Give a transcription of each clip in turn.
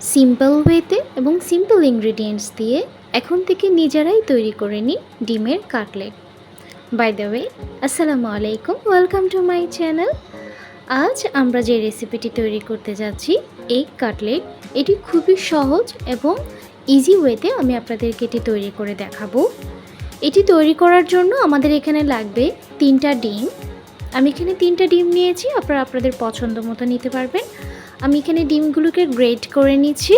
Simple ওয়েতে এবং simple ingredients দিয়ে এখন থেকে নিজেরাই তৈরি করে নিই ডিমের কাটলেট। বাই দ্য ওয়ে, আসসালামু আলাইকুম, ওয়েলকাম টু মাই চ্যানেল। আজ আমরা যে রেসিপিটি তৈরি করতে যাচ্ছি এগ কাটলেট, এটি খুবই সহজ এবং ইজি ওয়েতে আমি আপনাদেরকে এটি তৈরি করে দেখাবো। এটি তৈরি করার জন্য আমাদের এখানে লাগবে 3টা ডিম। আমি এখানে 3টা ডিম নিয়েছি, আপনারা আপনাদের পছন্দ মতো নিতে পারবেন। আমি এখানে ডিমগুলোকে গ্রেট করে নিচ্ছি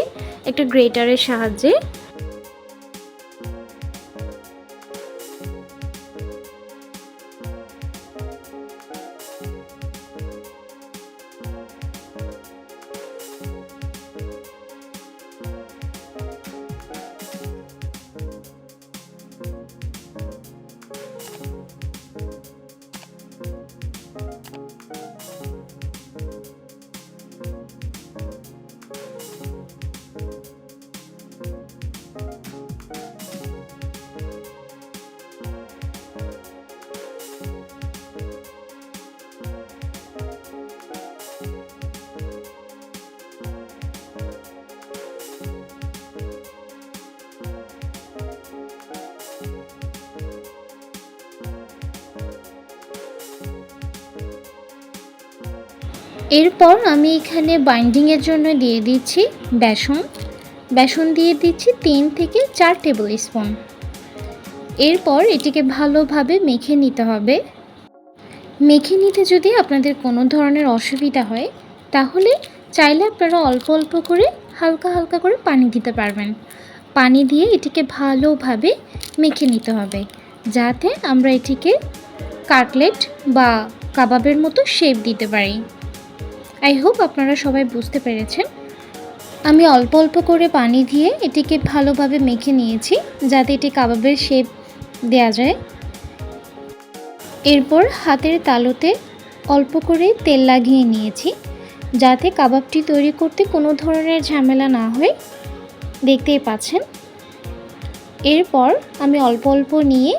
একটা গ্রেটারের সাহায্যে। এরপর আমি এখানে বাইন্ডিংয়ের জন্য দিয়ে দিচ্ছি বেসন দিয়ে দিচ্ছি 3 থেকে 4 টেবিল স্পুন। এরপর এটিকে ভালোভাবে মেখে নিতে হবে। মেখে নিতে যদি আপনাদের কোনো ধরনের অসুবিধা হয় তাহলে চাইলে আপনারা অল্প অল্প করে হালকা হালকা করে পানি দিতে পারবেন। পানি দিয়ে এটিকে ভালোভাবে মেখে নিতে হবে যাতে আমরা এটিকে কাটলেট বা কাবাবের মতো শেপ দিতে পারি। আই হোপ আপনারা সবাই বুঝতে পেরেছেন। আমি অল্প অল্প করে পানি দিয়ে এটিকে ভালোভাবে মেখে নিয়েছি যাতে এটি কাবাবের শেপ দেওয়া যায়। এরপর হাতের তালুতে অল্প করে তেল লাগিয়ে নিয়েছি যাতে কাবাবটি তৈরি করতে কোনো ধরনের ঝামেলা না হয়, দেখতেই পাচ্ছেন। এরপর আমি অল্প অল্প নিয়ে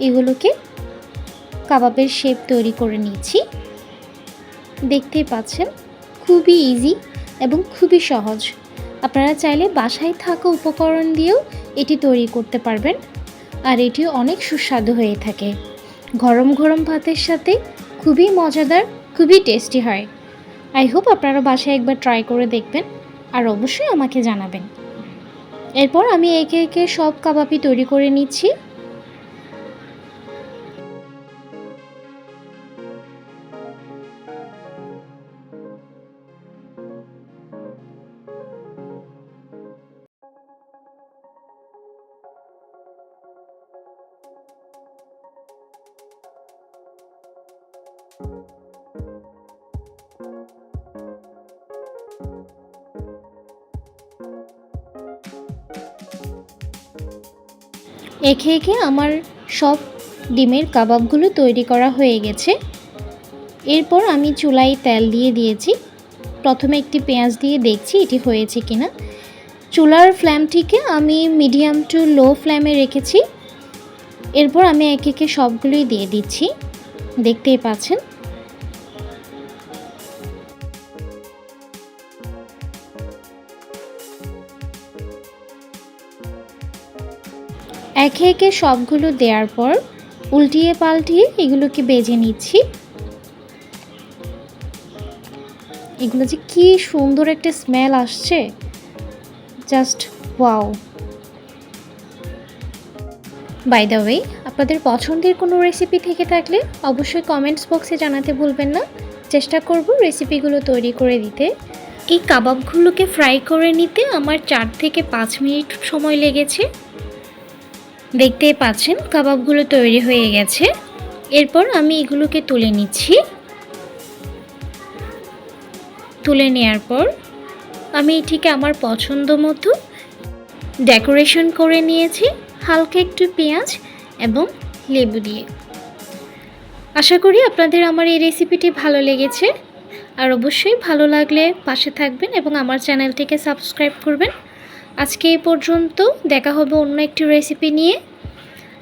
এগুলোকে কাবাবের শেপ তৈরি করে নিয়েছি, দেখতেই পাচ্ছেন। খুবই ইজি এবং খুবই সহজ। আপনারা চাইলে বাসায় থাকা উপকরণ দিয়েও এটি তৈরি করতে পারবেন, আর এটি অনেক সুস্বাদু হয়ে থাকে। গরম গরম ভাতের সাথে খুবই মজাদার, খুবই টেস্টি হয়। আই হোপ আপনারা বাসায় একবার ট্রাই করে দেখবেন আর অবশ্যই আমাকে জানাবেন। এরপর আমি একে একে সব কাবাবই তৈরি করে নিচ্ছি। একে একে আমার সব ডিমের কাবাবগুলো তৈরি করা হয়ে গেছে। এরপর আমি চুলায় তেল দিয়ে দিয়েছি। প্রথমে একটি পেঁয়াজ দিয়ে দেখছি এটি হয়েছে কিনা। চুলার ফ্লেমটিকে আমি মিডিয়াম টু লো ফ্লেমে রেখেছি। এরপর আমি একে একে সবগুলোই দিয়ে দিচ্ছি, দেখতেই পাচ্ছেন। একে একে সবগুলো দেওয়ার পর উল্টিয়ে পাল্টিয়ে এগুলোকে ভেজে নিচ্ছি। এগুলো যে কি সুন্দর একটা স্মেল আসছে, just wow. By the way, আপনাদের পছন্দের কোনো রেসিপি থেকে থাকলে অবশ্যই কমেন্টস বক্সে জানাতে ভুলবেন না। চেষ্টা করব রেসিপিগুলো তৈরি করে দিতে। এই কাবাবগুলোকে ফ্রাই করে নিতে আমার 4 থেকে 5 মিনিট সময় লেগেছে। দেখতেই পাচ্ছেন কাবাবগুলো তৈরি হয়ে গেছে। এরপর আমি এগুলোকে তুলে নিচ্ছি। তুলে নেওয়ার পর আমি এটিকে আমার পছন্দ মতো ডেকোরেশন করে নিয়েছি হালকা একটু পেঁয়াজ এবং লেবু দিয়ে। আশা করি আপনাদের আমার এই রেসিপিটি ভালো লেগেছে, আর অবশ্যই ভালো লাগলে পাশে থাকবেন এবং আমার চ্যানেলটিকে সাবস্ক্রাইব করবেন। আজকে এই পর্যন্ত, দেখা হবে অন্য একটি রেসিপি নিয়ে।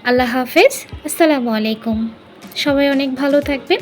আল্লাহ হাফেজ, আসসালামু আলাইকুম। সবাই অনেক ভালো থাকবেন।